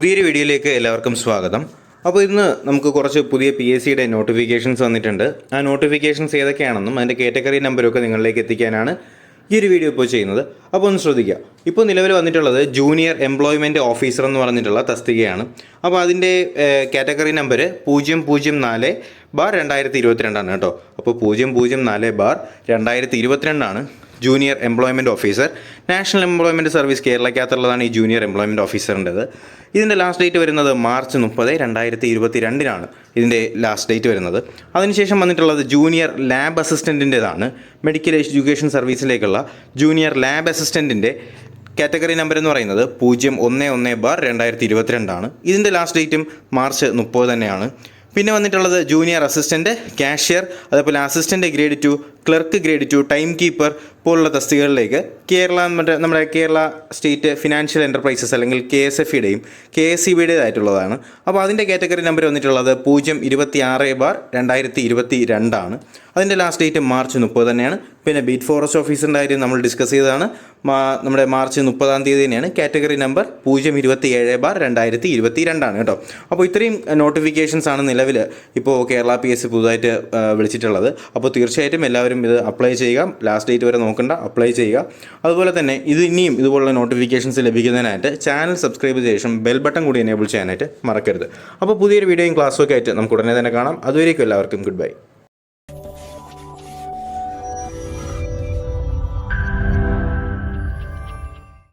പുതിയൊരു വീഡിയോയിലേക്ക് എല്ലാവർക്കും സ്വാഗതം. അപ്പോൾ ഇന്ന് നമുക്ക് കുറച്ച് പുതിയ PSCയുടെ നോട്ടിഫിക്കേഷൻസ് വന്നിട്ടുണ്ട്. ആ നോട്ടിഫിക്കേഷൻസ് ഏതൊക്കെയാണെന്നും അതിൻ്റെ കാറ്റഗറി നമ്പരൊക്കെ നിങ്ങളിലേക്ക് എത്തിക്കാനാണ് ഈ ഒരു വീഡിയോ ഇപ്പോൾ ചെയ്യുന്നത്. അപ്പോൾ ഒന്ന് ശ്രദ്ധിക്കുക. ഇപ്പോൾ നിലവിൽ വന്നിട്ടുള്ളത് ജൂനിയർ എംപ്ലോയ്മെൻറ്റ് ഓഫീസർ എന്ന് പറഞ്ഞിട്ടുള്ള തസ്തികയാണ്. അപ്പോൾ അതിൻ്റെ കാറ്റഗറി നമ്പർ 004/2022 കേട്ടോ. അപ്പോൾ 004/2022 junior employment officer. National employment service കേരളയ്ക്കകത്തുള്ളതാണ് ഈ ജൂനിയർ എംപ്ലോയ്മെൻറ്റ് ഓഫീസറിൻ്റെത്. ഇതിൻ്റെ ലാസ്റ്റ് ഡേറ്റ് വരുന്നത് മാർച്ച് 30, 2022 ഇതിൻ്റെ ലാസ്റ്റ് ഡേറ്റ് വരുന്നത്. അതിനുശേഷം വന്നിട്ടുള്ളത് ജൂനിയർ ലാബ് അസിസ്റ്റൻറ്റിൻ്റെതാണ്. മെഡിക്കൽ എഡ്യൂക്കേഷൻ സർവീസിലേക്കുള്ള ജൂനിയർ ലാബ് അസിസ്റ്റൻറ്റിൻ്റെ കാറ്റഗറി നമ്പർ എന്ന് പറയുന്നത് 011/2022 ഇതിൻ്റെ ലാസ്റ്റ് ഡേറ്റും മാർച്ച് 30 തന്നെയാണ്. പിന്നെ വന്നിട്ടുള്ളത് ജൂനിയർ അസിസ്റ്റൻറ്റ്, കാഷ്യർ, അതേപോലെ assistant grade 2, clerk grade 2, time keeper പോലുള്ള തസ്തികകളിലേക്ക് നമ്മുടെ കേരള സ്റ്റേറ്റ് ഫിനാൻഷ്യൽ എൻ്റർപ്രൈസസ് അല്ലെങ്കിൽ KSFEയുടെയും KSEBയുടേതായിട്ടുള്ളതാണ്. അപ്പോൾ അതിൻ്റെ കാറ്റഗറി നമ്പർ വന്നിട്ടുള്ളത് 026/2022 അതിൻ്റെ ലാസ്റ്റ് ഡേറ്റ് മാർച്ച് 30 തന്നെയാണ്. പിന്നെ ബീറ്റ് ഫോറസ്റ്റ് ഓഫീസറിൻ്റെ കാര്യം നമ്മൾ ഡിസ്കസ് ചെയ്തതാണ്. നമ്മുടെ മാർച്ച് 30 തന്നെയാണ് കാറ്റഗറി നമ്പർ 027/2022 കേട്ടോ. അപ്പോൾ ഇത്രയും നോട്ടിഫിക്കേഷൻസ് ആണ് നിലവിൽ ഇപ്പോൾ കേരള PSC പുതുതായിട്ട് വിളിച്ചിട്ടുള്ളത്. അപ്പോൾ തീർച്ചയായിട്ടും എല്ലാവരും ഇത് അപ്ലൈ ചെയ്യുക. ലാസ്റ്റ് ഡേറ്റ് വരെ നോക്കണ്ട, അപ്ലൈ ചെയ്യുക. അതുപോലെ തന്നെ ഇനിയും ഇതുപോലുള്ള നോട്ടിഫിക്കേഷൻസ് ലഭിക്കുന്നതിനായിട്ട് ചാനൽ സബ്സ്ക്രൈബ് ചെയ്ത ശേഷം ബെൽ ബട്ടൺ കൂടി എനേബിൾ ചെയ്യാനായിട്ട് മറക്കരുത്. അപ്പോൾ പുതിയൊരു വീഡിയോയും ക്ലാസ്സൊക്കെ ആയിട്ട് നമുക്ക് ഉടനെ തന്നെ കാണാം. അതുവരേക്കും എല്ലാവർക്കും ഗുഡ് ബൈ.